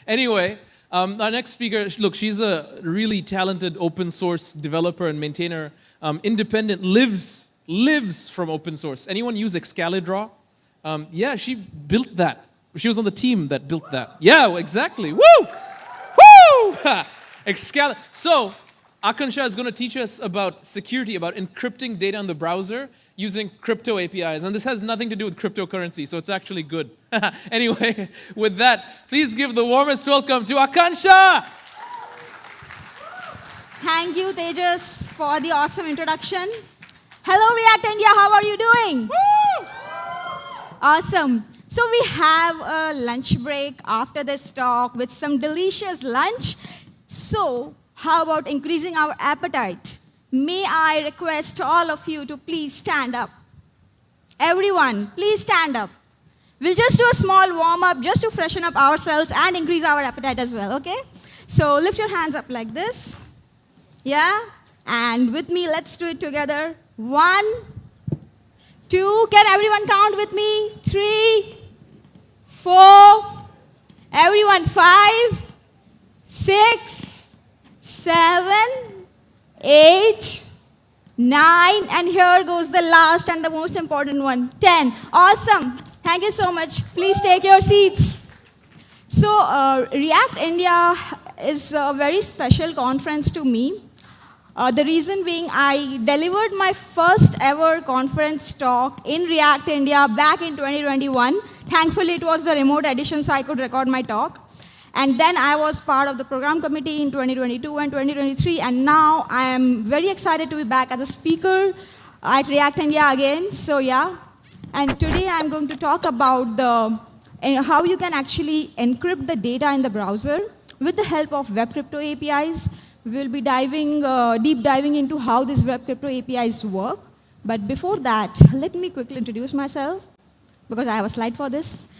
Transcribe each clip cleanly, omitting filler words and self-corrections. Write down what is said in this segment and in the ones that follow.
Anyway, our next speaker, look, she's a really talented open source developer and maintainer, independent, lives from open source. Anyone use Excalidraw? Yeah, she built that. She was on the team that built that. Yeah, exactly. Woo! Woo! So, Aakansha is going to teach us about security, about encrypting data in the browser using crypto APIs. And this has nothing to do with cryptocurrency, so it's actually good. Anyway, with that, please give the warmest welcome to Aakansha! Thank you, Tejas, for the awesome introduction. Hello, React India. How are you doing? Woo! Awesome. So we have a lunch break after this talk with some delicious lunch. So how about increasing our appetite? May I request all of you to please stand up. Everyone, please stand up. We'll just do a small warm-up just to freshen up ourselves and increase our appetite as well, okay? So lift your hands up like this. Yeah? And with me, let's do it together. 1, 2, can everyone count with me? 3, 4, everyone, 5, 6, 7, 8, 9, and here goes the last and the most important one, 10. Awesome. Thank you so much. Please take your seats. So React India is a very special conference to me. The reason being, I delivered my first ever conference talk in React India back in 2021. Thankfully, it was the remote edition, so I could record my talk. And then I was part of the program committee in 2022 and 2023, and now I am very excited to be back as a speaker at React India again. So yeah, and today I'm going to talk about how you can actually encrypt the data in the browser with the help of web crypto APIs. We'll be deep diving into how these web crypto APIs work. But before that, let me quickly introduce myself, because I have a slide for this.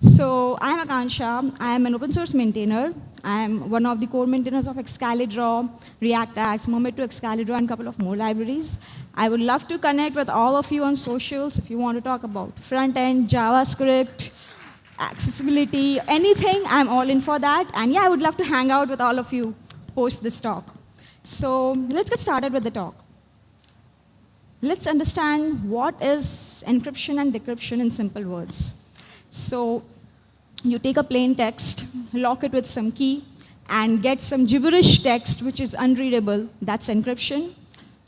So I'm Aakansha. I am an open source maintainer. I am one of the core maintainers of Excalidraw, React Axe, Mermaid to Excalidraw, and a couple of more libraries. I would love to connect with all of you on socials if you want to talk about front-end, JavaScript, accessibility, anything. I'm all in for that. And yeah, I would love to hang out with all of you post this talk. So let's get started with the talk. Let's understand what is encryption and decryption in simple words. So you take a plain text, lock it with some key, and get some gibberish text which is unreadable. That's encryption.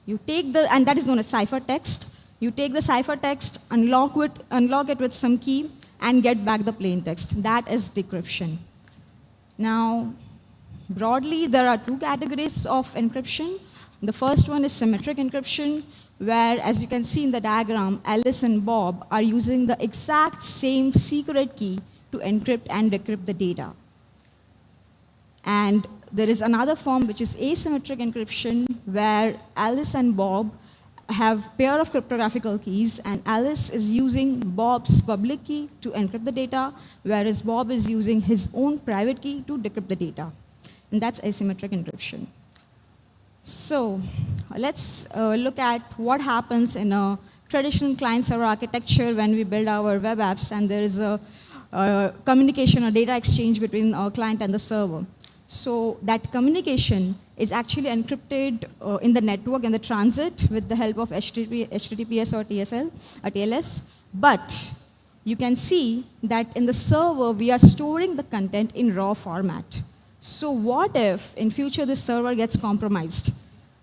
You take and that is known as ciphertext. You take the ciphertext, unlock it with some key, and get back the plain text. That is decryption. Now, broadly, there are 2 categories of encryption. The first one is symmetric encryption, where, as you can see in the diagram, Alice and Bob are using the exact same secret key to encrypt and decrypt the data. And there is another form which is asymmetric encryption, where Alice and Bob have a pair of cryptographical keys, and Alice is using Bob's public key to encrypt the data, whereas Bob is using his own private key to decrypt the data. And that's asymmetric encryption. So let's look at what happens in a traditional client-server architecture when we build our web apps and there is a communication or data exchange between our client and the server. So that communication is actually encrypted in the network, in the transit, with the help of HTTPS or TLS. But you can see that in the server, we are storing the content in raw format. So what if in future this server gets compromised?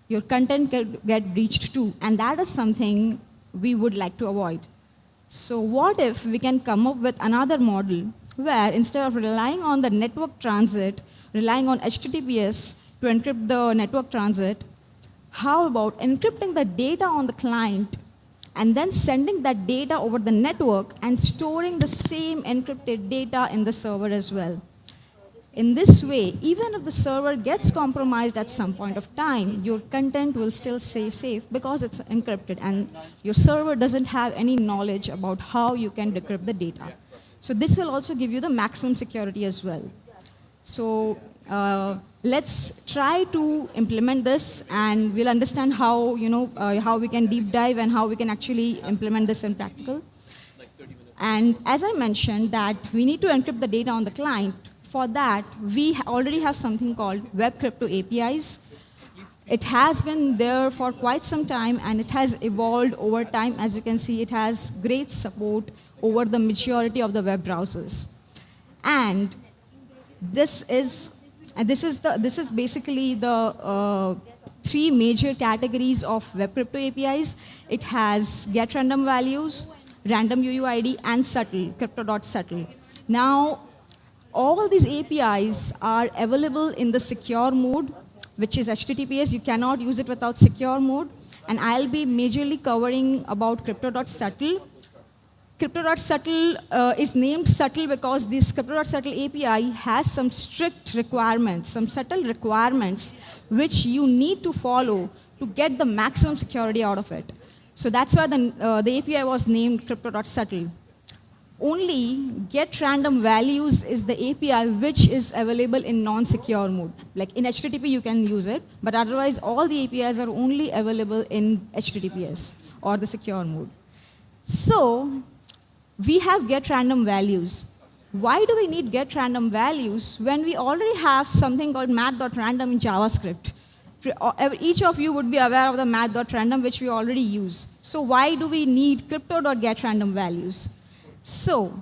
Your content get breached too, and that is something we would like to avoid. So what if we can come up with another model where instead of relying on the network transit, relying on HTTPS to encrypt the network transit, how about encrypting the data on the client and then sending that data over the network and storing the same encrypted data in the server as well? In this way, even if the server gets compromised at some point of time, your content will still stay safe because it's encrypted, and your server doesn't have any knowledge about how you can decrypt the data. So this will also give you the maximum security as well. So let's try to implement this, and we'll understand how, how we can deep dive and how we can actually implement this in practical. And as I mentioned that we need to encrypt the data on the client, For that, we already have something called Web Crypto APIs. It has been there for quite some time, and it has evolved over time. As you can see, it has great support over the majority of the web browsers. And this is basically the three major categories of Web Crypto APIs. It has get random values, random UUID, and subtle, crypto.subtle. Now, all these APIs are available in the secure mode, which is HTTPS. You cannot use it without secure mode. And I'll be majorly covering about crypto.subtle. Crypto.subtle is named subtle because this crypto.subtle API has some strict requirements, some subtle requirements, which you need to follow to get the maximum security out of it. So that's why the API was named crypto.subtle. Only get random values is the API which is available in non-secure mode. Like in HTTP, you can use it, but otherwise all the APIs are only available in HTTPS or the secure mode. So we have get random values. Why do we need get random values when we already have something called math.random in JavaScript? Each of you would be aware of the math.random, which we already use. So why do we need crypto.getRandom values? So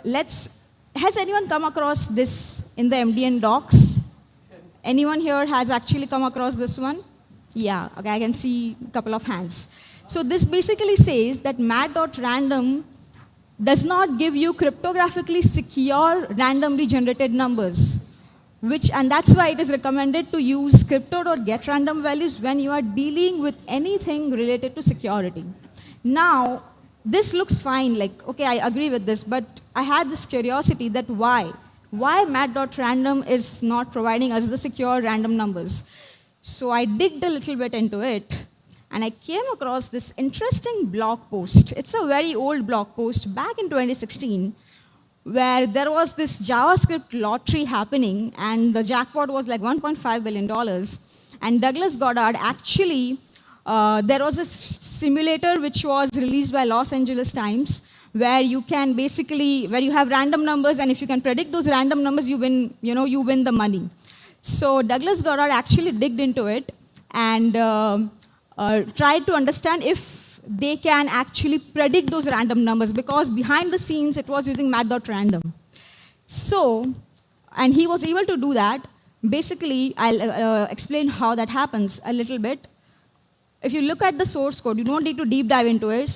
has anyone come across this in the MDN docs? Anyone here has actually come across this one? Yeah, okay, I can see a couple of hands. So this basically says that math.random does not give you cryptographically secure randomly generated numbers, and that's why it is recommended to use crypto.getRandom values when you are dealing with anything related to security. Now, this looks fine, like, okay, I agree with this, but I had this curiosity that why? Why math.random is not providing us the secure random numbers? So I digged a little bit into it, and I came across this interesting blog post. It's a very old blog post back in 2016, where there was this JavaScript lottery happening, and the jackpot was like $1.5 billion. And Douglas Goddard actually, there was a simulator which was released by Los Angeles Times, where you can basically, where you have random numbers, and if you can predict those random numbers, you win, you win the money. So Douglas Goddard actually digged into it and tried to understand if they can actually predict those random numbers, because behind the scenes it was using math.random. So, and he was able to do that. Basically, I'll explain how that happens a little bit. If you look at the source code, you don't need to deep dive into it.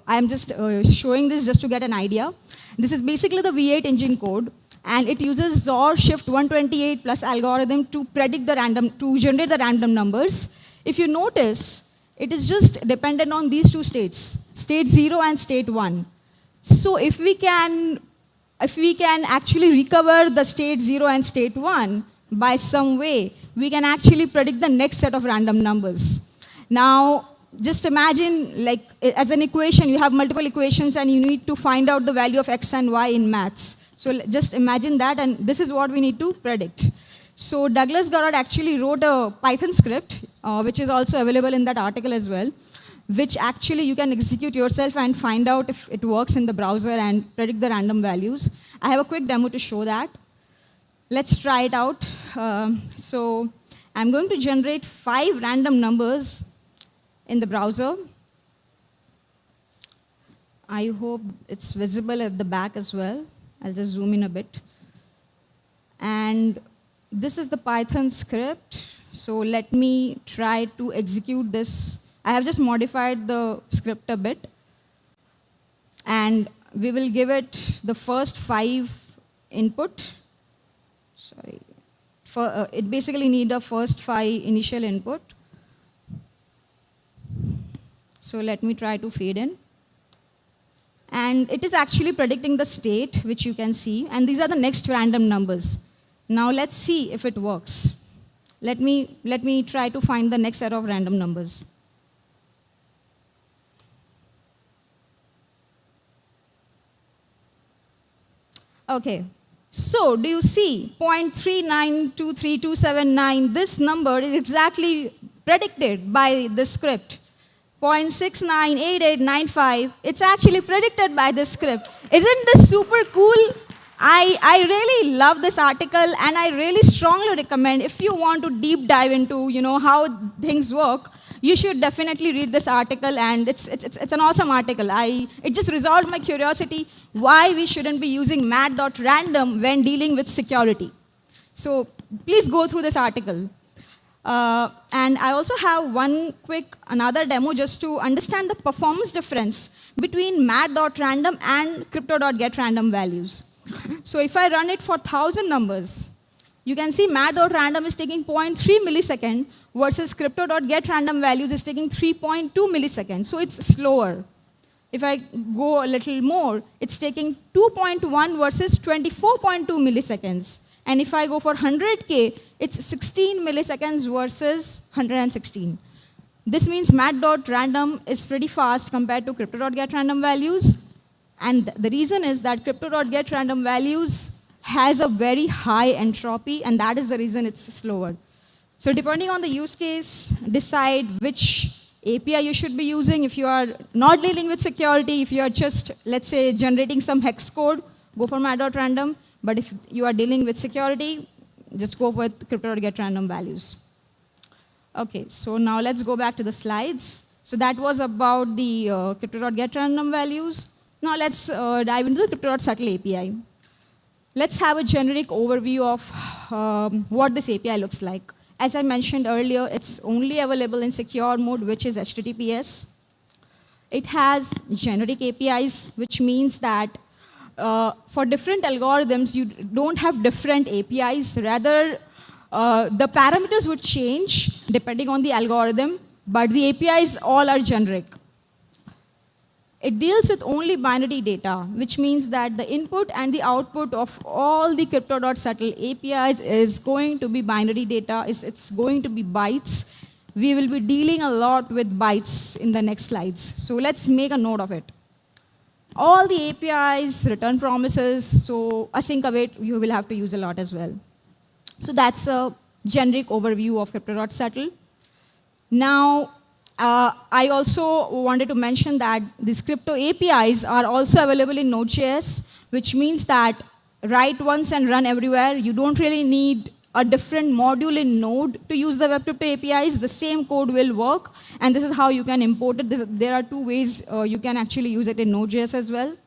I am just showing this just to get an idea. This is basically the V8 engine code, and it uses XOR shift 128 plus algorithm to predict the random, to generate the random numbers. If you notice, it is just dependent on these two states, state 0 and state 1. So if we can actually recover the state 0 and state 1 by some way, we can actually predict the next set of random numbers. Now, just imagine, like, as an equation, you have multiple equations and you need to find out the value of x and y in maths. So just imagine that, and this is what we need to predict. So Douglas Goddard actually wrote a Python script, which is also available in that article as well, which actually you can execute yourself and find out if it works in the browser and predict the random values. I have a quick demo to show that. Let's try it out. So I'm going to generate 5 random numbers in the browser. I hope it's visible at the back as well. I'll just zoom in a bit. And this is the Python script. So let me try to execute this. I have just modified the script a bit. And we will give it the first 5 input. Sorry. It basically needs the first 5 initial input. So let me try to fade in. And it is actually predicting the state, which you can see. And these are the next random numbers. Now let's see if it works. Let me try to find the next set of random numbers. Okay. So do you see 0.3923279? This number is exactly predicted by the script. 0.698895, it's actually predicted by this script. Isn't this super cool? I really love this article, and I really strongly recommend, if you want to deep dive into, how things work, you should definitely read this article, and it's an awesome article. It just resolved my curiosity why we shouldn't be using mat.random when dealing with security. So please go through this article. And I also have one quick another demo just to understand the performance difference between mat.random and crypto.getRandom values. So if I run it for 1,000 numbers, you can see mat.random is taking 0.3 millisecond versus crypto.getRandom values is taking 3.2 milliseconds. So it's slower. If I go a little more, it's taking 2.1 versus 24.2 milliseconds. And if I go for 100K, it's 16 milliseconds versus 116. This means mat.random is pretty fast compared to crypto.getRandom values. And the reason is that crypto.getRandom values has a very high entropy, and that is the reason it's slower. So depending on the use case, decide which API you should be using. If you are not dealing with security, if you are just, let's say, generating some hex code, go for mat.random. But if you are dealing with security, just go with crypto.getRandom values. Okay, so now let's go back to the slides. So that was about the crypto.getRandom values. Now let's dive into the crypto.subtle API. Let's have a generic overview of what this API looks like. As I mentioned earlier, it's only available in secure mode, which is HTTPS. It has generic APIs, which means that for different algorithms, you don't have different APIs. Rather, the parameters would change depending on the algorithm, but the APIs all are generic. It deals with only binary data, which means that the input and the output of all the crypto.subtle APIs is going to be binary data. It's going to be bytes. We will be dealing a lot with bytes in the next slides. So let's make a note of it. All the APIs return promises, so async await you will have to use a lot as well. So that's a generic overview of crypto.subtle. Now, I also wanted to mention that these crypto APIs are also available in Node.js, which means that write once and run everywhere. You don't really need a different module in Node to use the web crypto APIs. The same code will work, and this is how you can import it. There are two ways you can actually use it in Node.js as well.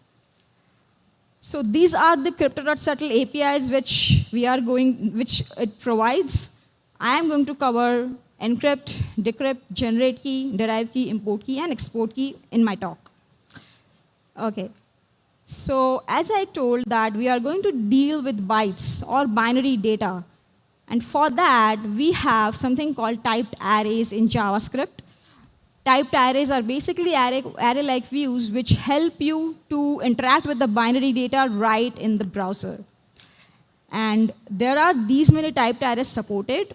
So these are the crypto.subtle APIs which it provides. I am going to cover encrypt, decrypt, generate key, derive key, import key, and export key in my talk. Okay. So as I told that we are going to deal with bytes or binary data. And for that, we have something called typed arrays in JavaScript. Typed arrays are basically array-like views which help you to interact with the binary data right in the browser. And there are these many typed arrays supported.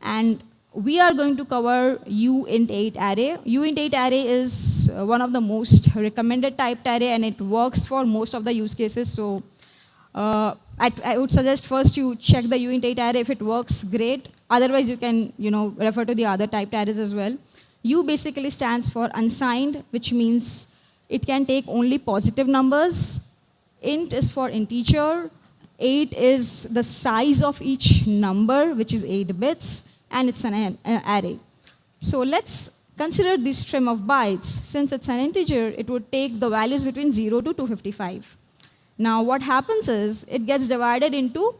And we are going to cover uint8 array. uint8 array is one of the most recommended typed array, and it works for most of the use cases. So I would suggest first you check the uint8 array. If it works, great. Otherwise, you can refer to the other typed arrays as well. U basically stands for unsigned, which means it can take only positive numbers. Int is for integer. 8 is the size of each number, which is 8 bits. And it's an array. So let's consider this string of bytes. Since it's an integer, it would take the values between 0 to 255. Now what happens is, it gets divided into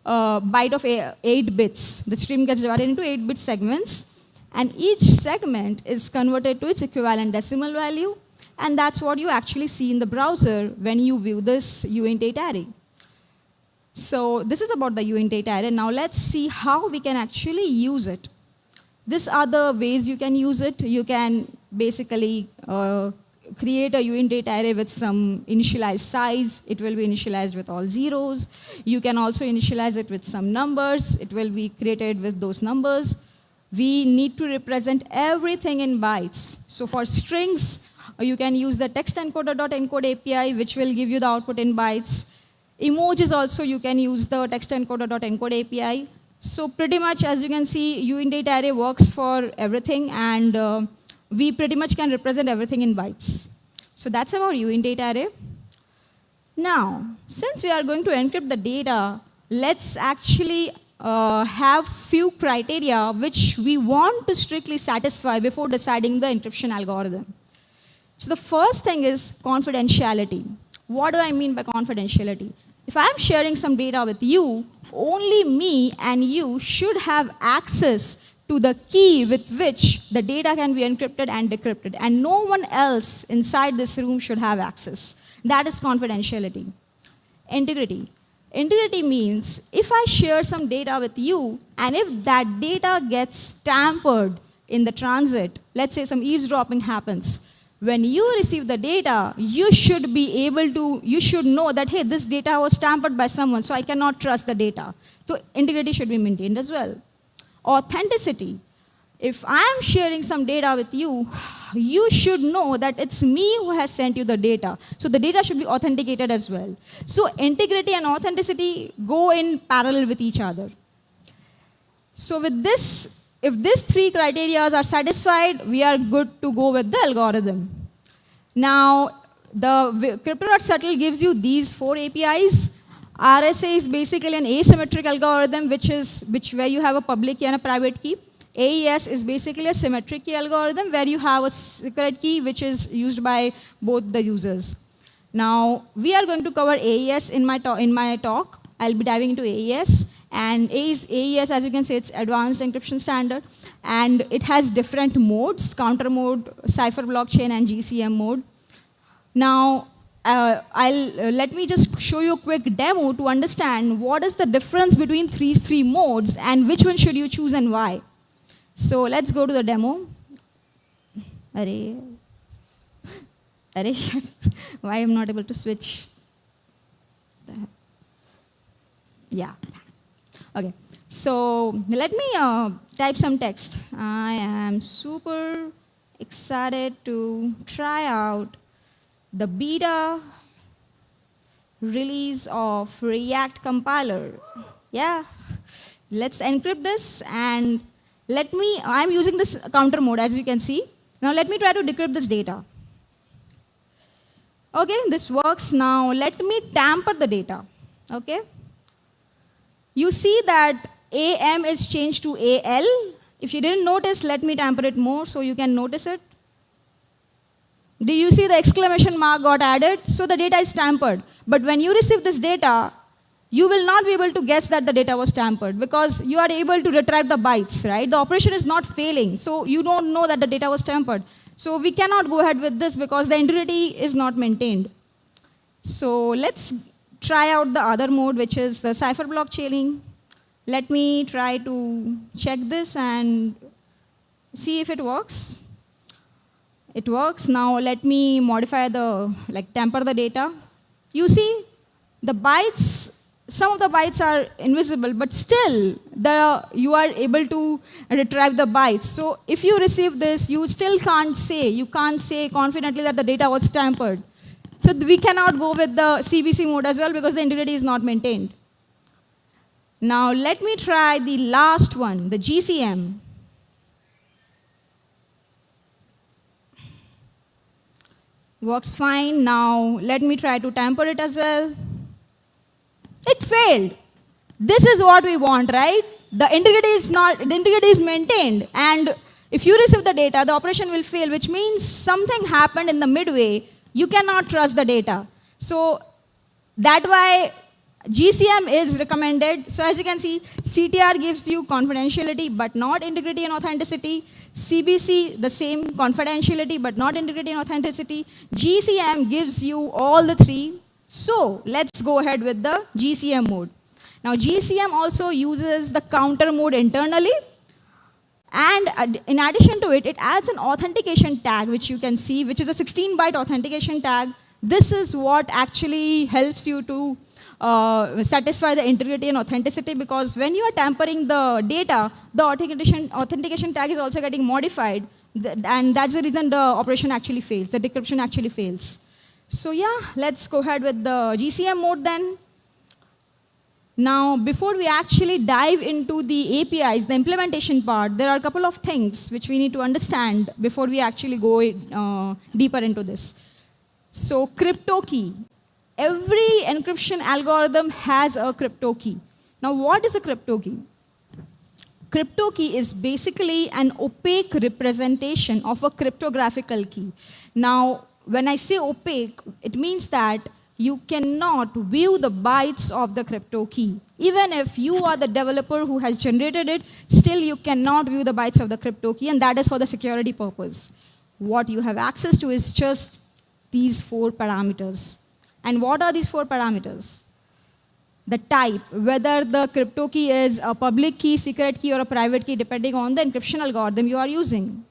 byte of 8 bits. The stream gets divided into 8-bit segments, and each segment is converted to its equivalent decimal value, and that's what you actually see in the browser when you view this uint8 array. So this is about the uint8 array. Now let's see how we can actually use it. These are the ways you can use it. You can basically create a uint8 array with some initialized size. It will be initialized with all zeros. You can also initialize it with some numbers. It will be created with those numbers. We need to represent everything in bytes. So for strings, you can use the text encoder.encode API, which will give you the output in bytes. Emojis also, you can use the text encoder.encode API. So pretty much, as you can see, uint8 array works for everything, and we pretty much can represent everything in bytes. So that's about uint8 array. Now, since we are going to encrypt the data, let's actually have few criteria which we want to strictly satisfy before deciding the encryption algorithm. So the first thing is confidentiality. What do I mean by confidentiality? If I'm sharing some data with you, only me and you should have access to the key with which the data can be encrypted and decrypted, and no one else inside this room should have access. That is confidentiality. Integrity. Integrity means if I share some data with you, and if that data gets tampered in the transit, let's say some eavesdropping happens, when you receive the data, you should know that, hey, this data was tampered by someone, so I cannot trust the data. So integrity should be maintained as well. Authenticity. If I am sharing some data with you, you should know that it's me who has sent you the data. So the data should be authenticated as well. So integrity and authenticity go in parallel with each other. So with this, if these three criteria are satisfied, we are good to go with the algorithm. Now, the crypto.settle gives you these 4 APIs. RSA is basically an asymmetric algorithm, where you have a public key and a private key. AES is basically a symmetric key algorithm where you have a secret key which is used by both the users. Now, we are going to cover AES in my talk. I'll be diving into AES. And AES, as you can see, it's Advanced Encryption Standard. And it has different modes, counter mode, cipher blockchain, and GCM mode. Now, let me just show you a quick demo to understand what is the difference between these three modes and which one should you choose and why. So let's go to the demo. Why I'm not able to switch? Yeah. Okay. So let me type some text. I am super excited to try out the beta release of React compiler. Yeah. Let's encrypt this and I'm using this counter mode as you can see. Now let me try to decrypt this data. Okay, this works. Now let me tamper the data. Okay. You see that AM is changed to AL. If you didn't notice, let me tamper it more so you can notice it. Do you see the exclamation mark got added? So the data is tampered. But when you receive this data, you will not be able to guess that the data was tampered because you are able to retrieve the bytes, right? The operation is not failing, so you don't know that the data was tampered. So we cannot go ahead with this because the integrity is not maintained. So let's try out the other mode, which is the cipher block chaining. Let me try to check this and see if it works. It works. Now let me modify tamper the data. You see, the bytes, some of the bytes are invisible, but still you are able to retrieve the bytes. So if you receive this, you still can't say confidently that the data was tampered. So we cannot go with the CBC mode as well because the integrity is not maintained. Now let me try the last one, the GCM. Works fine. Now let me try to tamper it as well. It failed. This is what we want, right? The integrity is maintained. And if you receive the data, the operation will fail, which means something happened in the midway. You cannot trust the data. So that's why GCM is recommended. So as you can see, CTR gives you confidentiality, but not integrity and authenticity. CBC, the same confidentiality, but not integrity and authenticity. GCM gives you all the three. So let's go ahead with the GCM mode. Now GCM also uses the counter mode internally. And in addition to it, it adds an authentication tag, which you can see, which is a 16-byte authentication tag. This is what actually helps you to satisfy the integrity and authenticity, because when you are tampering the data, the authentication tag is also getting modified. And that's the reason the operation actually fails, the decryption actually fails. So yeah, let's go ahead with the GCM mode then. Now, before we actually dive into the APIs, the implementation part, there are a couple of things which we need to understand before we actually go deeper into this. So, crypto key. every encryption algorithm has a crypto key. Now, what is a crypto key? Crypto key is basically an opaque representation of a cryptographical key. Now, when I say opaque, it means that you cannot view the bytes of the crypto key. Even if you are the developer who has generated it, still you cannot view the bytes of the crypto key, and that is for the security purpose. What you have access to is just these 4 parameters. And what are these 4 parameters? The type, whether the crypto key is a public key, secret key, or a private key, depending on the encryption algorithm you are using.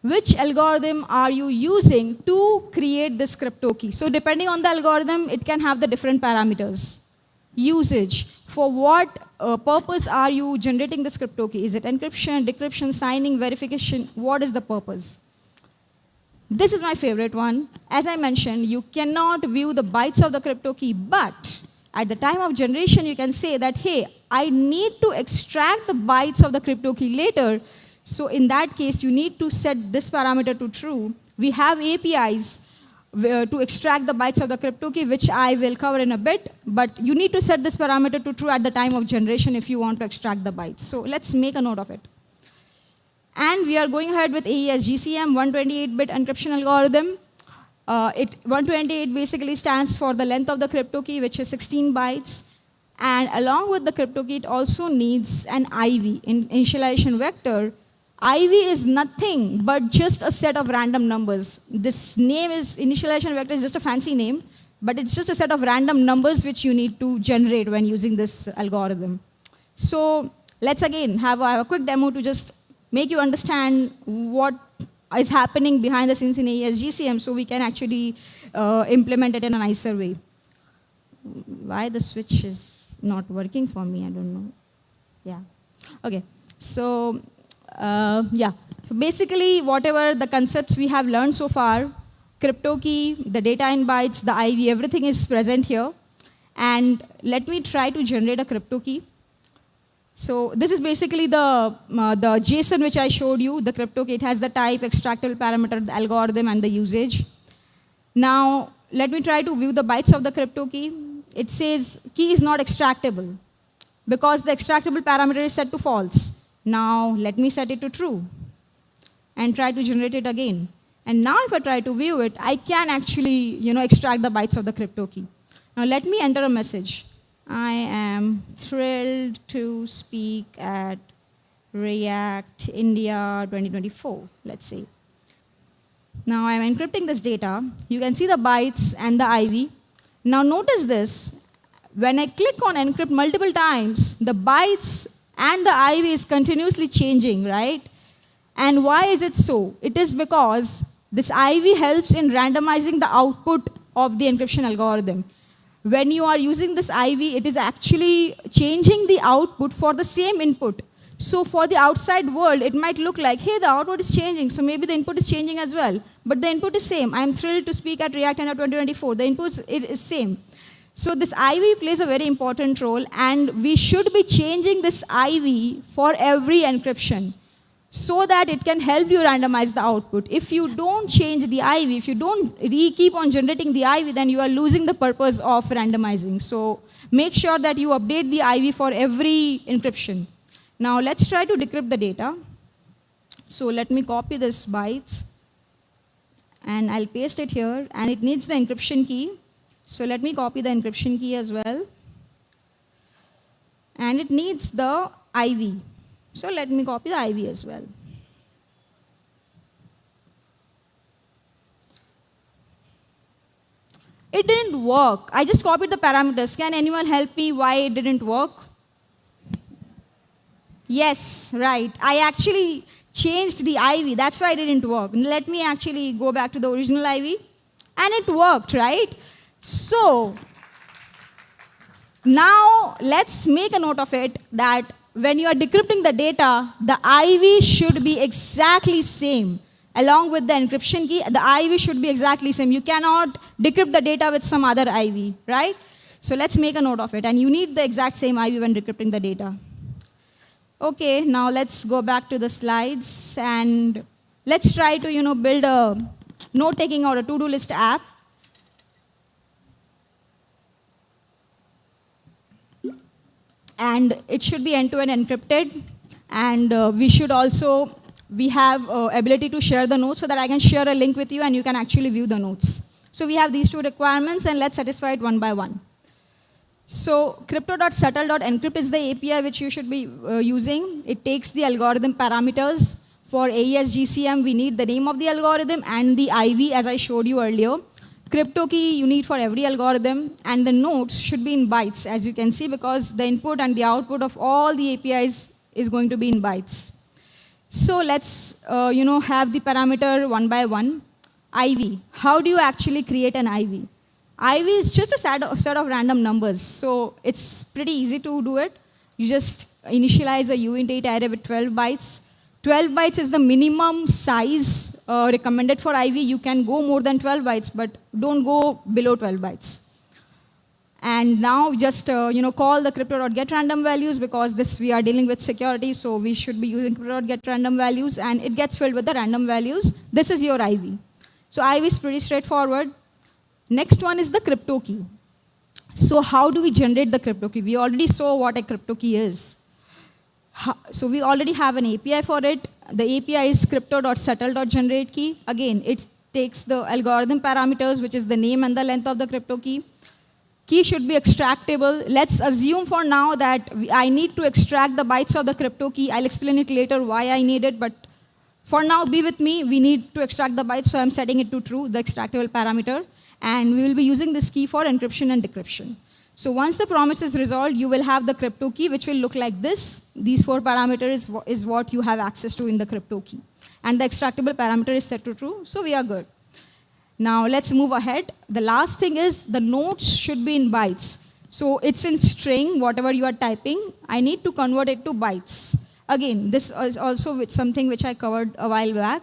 Which algorithm are you using to create this crypto key? So depending on the algorithm, it can have the different parameters. Usage, for what purpose are you generating this crypto key? Is it encryption, decryption, signing, verification? What is the purpose? This is my favorite one. As I mentioned, you cannot view the bytes of the crypto key, but at the time of generation, you can say that, hey, I need to extract the bytes of the crypto key later. So in that case, you need to set this parameter to true. We have APIs to extract the bytes of the crypto key, which I will cover in a bit. But you need to set this parameter to true at the time of generation if you want to extract the bytes. So let's make a note of it. And we are going ahead with AES GCM 128-bit encryption algorithm. 128 basically stands for the length of the crypto key, which is 16 bytes. And along with the crypto key, it also needs an IV, initialization vector. IV is nothing but just a set of random numbers. This name is, initialization vector is just a fancy name, but it's just a set of random numbers which you need to generate when using this algorithm. So let's again have a quick demo to just make you understand what is happening behind the scenes in AES GCM so we can actually implement it in a nicer way. Why the switch is not working for me, I don't know. Yeah. Okay. So, yeah. So basically, whatever the concepts we have learned so far, crypto key, the data in bytes, the IV, everything is present here. And let me try to generate a crypto key. So this is basically the JSON which I showed you, the crypto key. It has the type, extractable parameter, the algorithm, and the usage. Now, let me try to view the bytes of the crypto key. It says key is not extractable because the extractable parameter is set to false. Now, let me set it to true and try to generate it again. And now if I try to view it, I can actually extract the bytes of the crypto key. Now, let me enter a message. I am thrilled to speak at React India 2024, let's say. Now I'm encrypting this data. You can see the bytes and the IV. Now notice this. When I click on encrypt multiple times, the bytes and the IV is continuously changing, right? And why is it so? It is because this IV helps in randomizing the output of the encryption algorithm. When you are using this IV, it is actually changing the output for the same input. So for the outside world, it might look like, hey, the output is changing, so maybe the input is changing as well. But the input is same. I'm thrilled to speak at React India 2024. The input is same. So this IV plays a very important role, and we should be changing this IV for every encryption so that it can help you randomize the output. If you don't change the IV, if you don't keep on generating the IV, then you are losing the purpose of randomizing. So make sure that you update the IV for every encryption. Now let's try to decrypt the data. So let me copy this bytes, and I'll paste it here, and it needs the encryption key. So let me copy the encryption key as well. And it needs the IV. So let me copy the IV as well. It didn't work. I just copied the parameters. Can anyone help me why it didn't work? Yes, right. I actually changed the IV. That's why it didn't work. Let me actually go back to the original IV. And it worked, right? So now let's make a note of it that when you are decrypting the data, the IV should be exactly same. Along with the encryption key, the IV should be exactly same. You cannot decrypt the data with some other IV, right? So let's make a note of it. And you need the exact same IV when decrypting the data. Okay, now let's go back to the slides. And let's try to, build a note-taking or a to-do list app. and it should be end-to-end encrypted. And we have ability to share the notes so that I can share a link with you and you can actually view the notes. So we have these two requirements, and let's satisfy it one by one. So crypto.settle.encrypt is the API which you should be using. It takes the algorithm parameters. For AES GCM, we need the name of the algorithm and the IV, as I showed you earlier. Crypto key you need for every algorithm, and the notes should be in bytes, as you can see, because the input and the output of all the APIs is going to be in bytes. So let's have the parameter one by one. IV. How do you actually create an IV? IV is just a set of random numbers, so it's pretty easy to do it. You just initialize a uint8 array with 12 bytes. 12 bytes is the minimum size recommended for IV. You can go more than 12 bytes, but don't go below 12 bytes. And now just call the crypto.getRandomValues, because we are dealing with security, so we should be using crypto.getRandomValues, and it gets filled with the random values. This is your IV. So IV is pretty straightforward. Next one is the crypto key. So how do we generate the crypto key? We already saw what a crypto key is. So we already have an API for it. The API is crypto.settle.generateKey. Again, it takes the algorithm parameters, which is the name and the length of the crypto key. Key should be extractable. Let's assume for now that I need to extract the bytes of the crypto key. I'll explain it later why I need it, but for now, be with me. We need to extract the bytes, so I'm setting it to true, the extractable parameter. And we will be using this key for encryption and decryption. So once the promise is resolved, you will have the crypto key, which will look like this. These 4 parameters is what you have access to in the crypto key. And the extractable parameter is set to true, so we are good. Now let's move ahead. The last thing is the notes should be in bytes. So it's in string, whatever you are typing. I need to convert it to bytes. Again, this is also something which I covered a while back.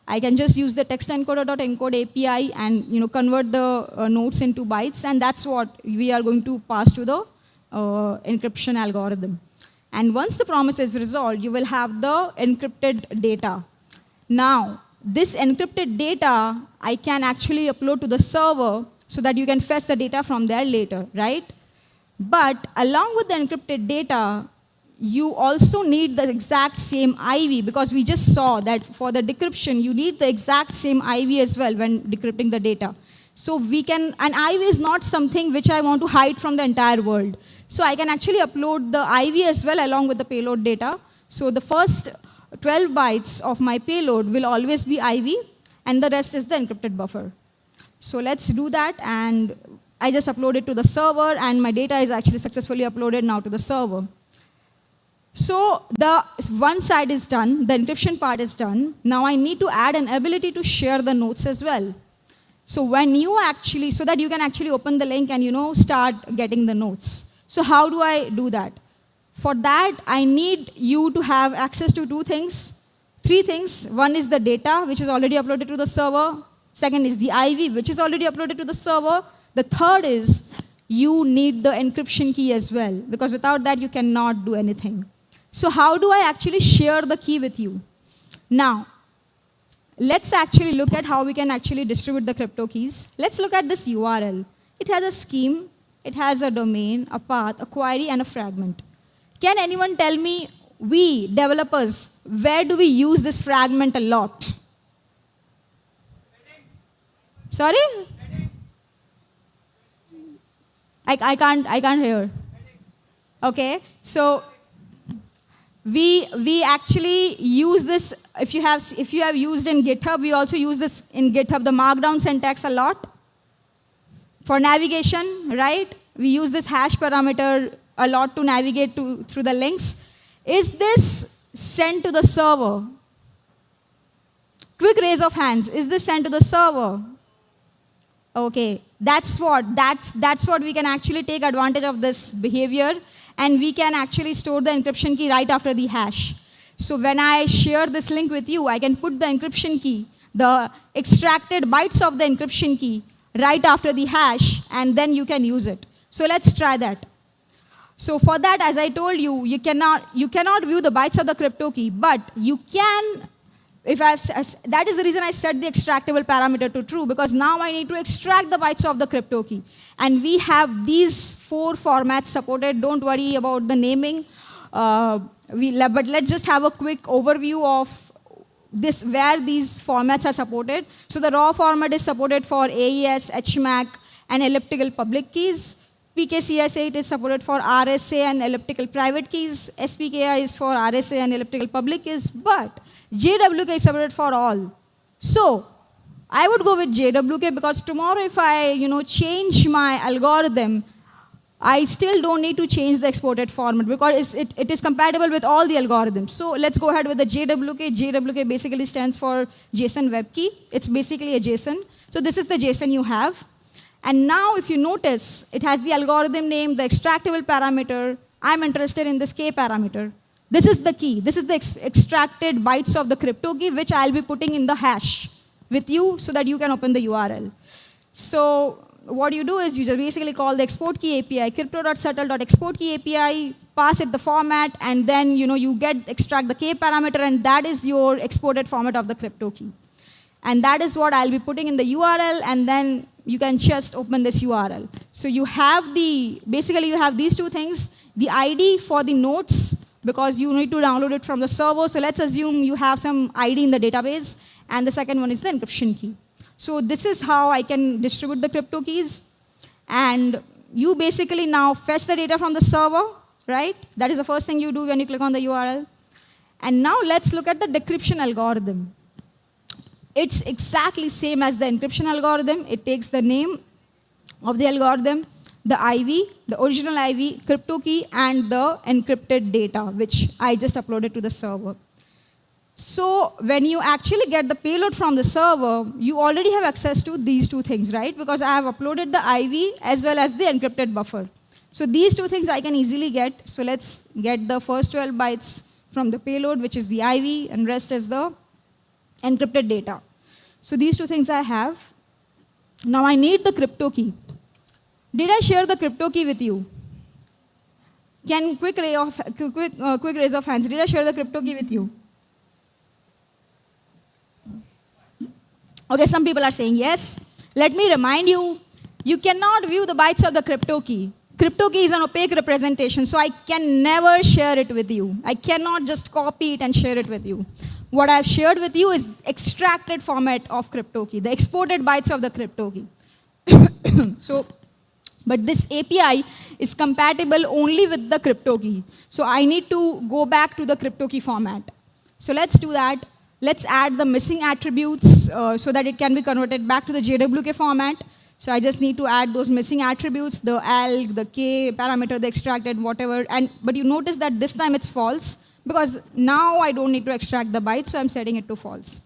I can just use the text encoder.encode API and convert the notes into bytes, and that's what we are going to pass to the encryption algorithm. And once the promise is resolved, you will have the encrypted data. Now, this encrypted data, I can actually upload to the server so that you can fetch the data from there later, right? But along with the encrypted data, you also need the exact same IV, because we just saw that for the decryption, you need the exact same IV as well when decrypting the data. So an IV is not something which I want to hide from the entire world. So I can actually upload the IV as well along with the payload data. So the first 12 bytes of my payload will always be IV, and the rest is the encrypted buffer. So let's do that, and I just upload it to the server, and my data is actually successfully uploaded now to the server. So the one side is done, the encryption part is done. Now I need to add an ability to share the notes as well. So so that you can actually open the link and start getting the notes. So how do I do that? For that, I need you to have access to 3 things. One is the data, which is already uploaded to the server. Second is the IV, which is already uploaded to the server. The third is you need the encryption key as well, because without that, you cannot do anything. So how do I actually share the key with you? Now, let's actually look at how we can actually distribute the crypto keys. Let's look at this URL. It has a scheme, it has a domain, a path, a query, and a fragment. Can anyone tell me, we developers, where do we use this fragment a lot? Sorry? I can't hear. Okay, so we actually use this. If you have used in GitHub, we also use this in GitHub, the markdown syntax a lot. For navigation, right? We use this hash parameter a lot to navigate through the links. Is this sent to the server? Quick raise of hands. Is this sent to the server? Okay, that's what we can actually take advantage of this behavior, and we can actually store the encryption key right after the hash. So when I share this link with you, I can put the encryption key, the extracted bytes of the encryption key, right after the hash, and then you can use it. So let's try that. So for that, as I told you, you cannot view the bytes of the crypto key, but you can that is the reason I set the extractable parameter to true, because now I need to extract the bytes of the crypto key. And we have these 4 formats supported. Don't worry about the naming. But let's just have a quick overview of this, where these formats are supported. So the raw format is supported for AES, HMAC, and elliptical public keys. PKCS8 is supported for RSA and elliptical private keys. SPKI is for RSA and elliptical public keys. But JWK is supported for all. So I would go with JWK, because tomorrow if I change my algorithm, I still don't need to change the exported format, because it is compatible with all the algorithms. So let's go ahead with the JWK. JWK basically stands for JSON Web Key. It's basically a JSON. So this is the JSON you have. And now if you notice, it has the algorithm name, the extractable parameter. I'm interested in this K parameter. This is the key. This is the extracted bytes of the crypto key, which I'll be putting in the hash with you so that you can open the URL. So what you do is you just basically call the export key API, crypto.settle.export key API, pass it the format, and then you extract the K parameter, and that is your exported format of the crypto key. And that is what I'll be putting in the URL, and then you can just open this URL. So you have basically you have these 2 things, the ID for the nodes, because you need to download it from the server. So let's assume you have some ID in the database, and the second one is the encryption key. So this is how I can distribute the crypto keys. And you basically now fetch the data from the server, right? That is the first thing you do when you click on the URL. And now let's look at the decryption algorithm. It's exactly same as the encryption algorithm. It takes the name of the algorithm, the IV, the original IV, crypto key, and the encrypted data, which I just uploaded to the server. So when you actually get the payload from the server, you already have access to these 2 things, right? Because I have uploaded the IV as well as the encrypted buffer. So these 2 things I can easily get. So let's get the first 12 bytes from the payload, which is the IV, and rest is the encrypted data. So these 2 things I have. Now I need the crypto key. Did I share the crypto key with you? Can quick raise of hands. Did I share the crypto key with you? Okay, some people are saying yes. Let me remind you, you cannot view the bytes of the crypto key. Crypto key is an opaque representation, so I can never share it with you. I cannot just copy it and share it with you. What I've shared with you is extracted format of crypto key, the exported bytes of the crypto key. But this API is compatible only with the crypto key. So I need to go back to the crypto key format. So let's do that. Let's add the missing attributes so that it can be converted back to the JWK format. So I just need to add those missing attributes, the ALG, the K parameter, the extracted, whatever. But you notice that this time it's false, because now I don't need to extract the bytes, so I'm setting it to false.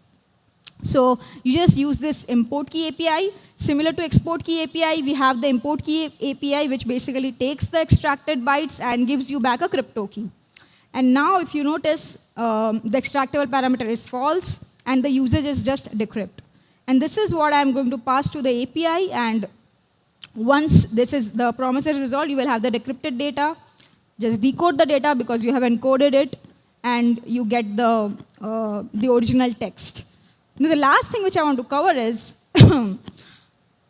So you just use this import key API. Similar to export key API, we have the import key API, which basically takes the extracted bytes and gives you back a crypto key. And now if you notice, the extractable parameter is false, and the usage is just decrypt. And this is what I'm going to pass to the API, and once this is the promise is resolved, you will have the decrypted data. Just decode the data because you have encoded it, and you get the original text. Now, the last thing which I want to cover is,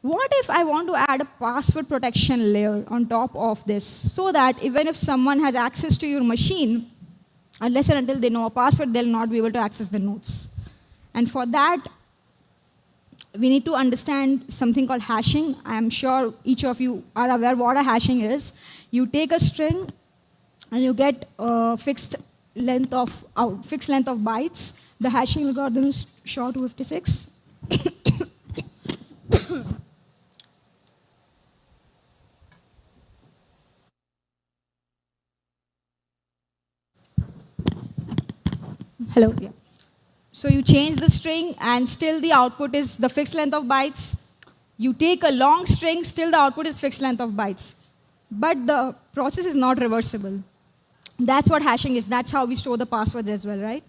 what if I want to add a password protection layer on top of this, so that even if someone has access to your machine, unless and until they know a password, they'll not be able to access the nodes. And for that, we need to understand something called hashing. I'm sure each of you are aware what a hashing is. You take a string, and you get a fixed length of bytes. The hashing algorithm is SHA-256. Hello. Yeah. So you change the string, and still the output is the fixed length of bytes. You take a long string, still the output is fixed length of bytes. But the process is not reversible. That's what hashing is. That's how we store the passwords as well, right?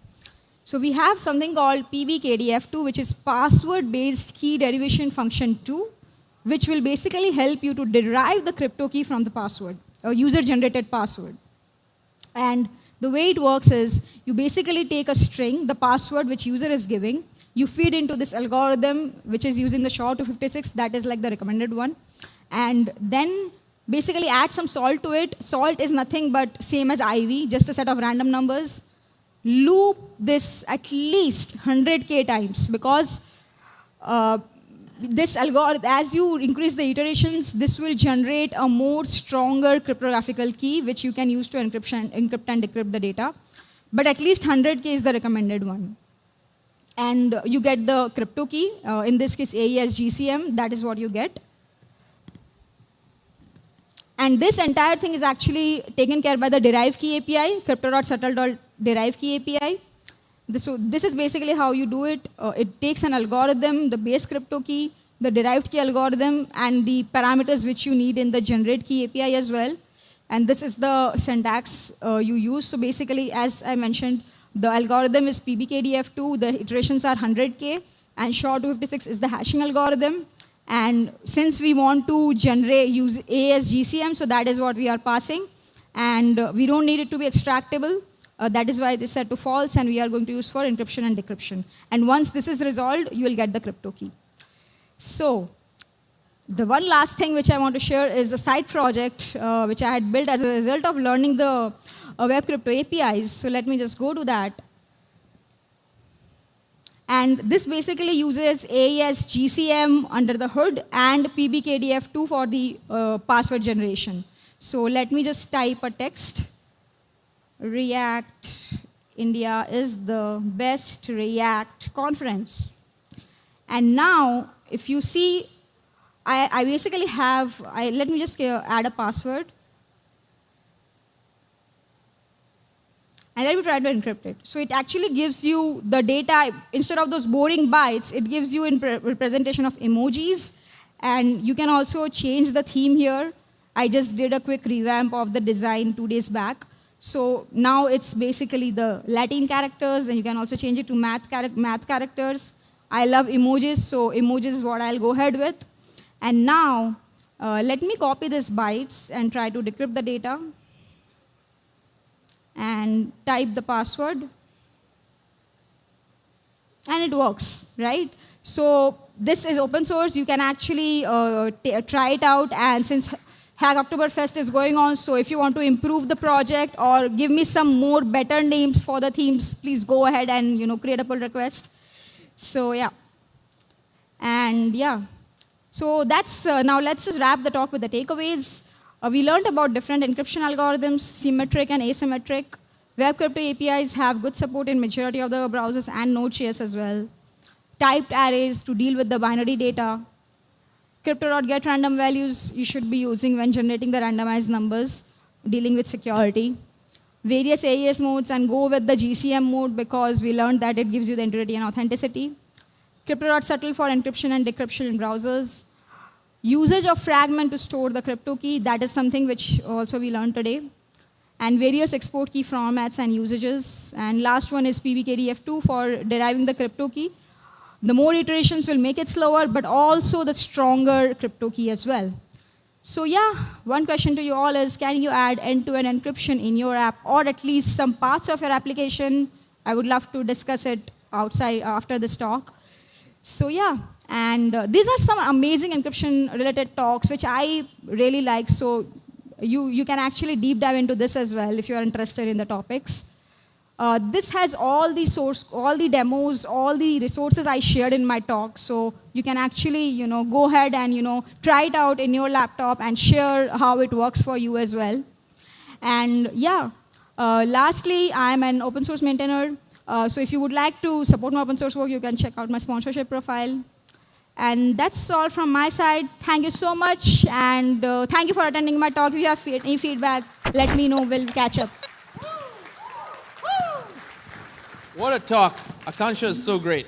So we have something called PBKDF2, which is password-based key derivation function 2, which will basically help you to derive the crypto key from the password, or user-generated password. And The way it works is you basically take a string, the password which user is giving, you feed into this algorithm which is using the SHA-256, that is like the recommended one, and then basically add some salt to it. Salt is nothing but same as IV, just a set of random numbers. Loop this at least 100K times, because this algorithm, as you increase the iterations, this will generate a more stronger cryptographical key which you can use to encrypt and decrypt the data. But at least 100K is the recommended one. And you get the crypto key, in this case AES GCM, that is what you get. And this entire thing is actually taken care by the derive key API, crypto.subtle.derive key API. So this is basically how you do it. It takes an algorithm, the base crypto key, the derived key algorithm, and the parameters which you need in the generate key API as well. And this is the syntax you use. So basically, as I mentioned, the algorithm is PBKDF2, the iterations are 100K, and SHA-256 is the hashing algorithm. And since we want to use ASGCM, so that is what we are passing. And we don't need it to be extractable. That is why it is set to false, and we are going to use for encryption and decryption. And once this is resolved, you will get the crypto key. So the one last thing which I want to share is a side project which I had built as a result of learning the web crypto APIs. So let me just go to that. And this basically uses AES GCM under the hood and PBKDF2 for the password generation. So let me just type a text. React India is the best React conference. And now, if you see, I basically have, let me just add a password. And let me try to encrypt it. So it actually gives you the data, instead of those boring bytes, it gives you in representation of emojis. And you can also change the theme here. I just did a quick revamp of the design 2 days back. So now it's basically the Latin characters, and you can also change it to math characters. I love emojis, so emojis is what I'll go ahead with. And now, let me copy these bytes and try to decrypt the data. And type the password. And it works, right? So this is open source. You can actually try it out. And since Hack Oktoberfest is going on, so if you want to improve the project or give me some more better names for the themes, please go ahead and create a pull request. So yeah. And yeah. So that's, now let's just wrap the talk with the takeaways. We learned about different encryption algorithms, symmetric and asymmetric. Web crypto APIs have good support in majority of the browsers and Node.js as well. Typed arrays to deal with the binary data. Crypto.get random values you should be using when generating the randomized numbers, dealing with security. Various AES modes, and go with the GCM mode because we learned that it gives you the integrity and authenticity. Crypto.subtle for encryption and decryption in browsers. Usage of fragment to store the crypto key, that is something which also we learned today. And various export key formats and usages. And last one is PBKDF2 for deriving the crypto key. The more iterations will make it slower, but also the stronger crypto key as well. So yeah, one question to you all is, can you add end-to-end encryption in your app, or at least some parts of your application? I would love to discuss it outside after this talk. So yeah, and these are some amazing encryption-related talks, which I really like. So you can actually deep dive into this as well if you are interested in the topics. This has all the demos, all the resources I shared in my talk. So you can actually, go ahead and, try it out in your laptop and share how it works for you as well. And yeah, lastly, I'm an open source maintainer. So if you would like to support my open source work, you can check out my sponsorship profile. And that's all from my side. Thank you so much. And thank you for attending my talk. If you have any feedback, let me know. We'll catch up. What a talk. Aakansha is so great.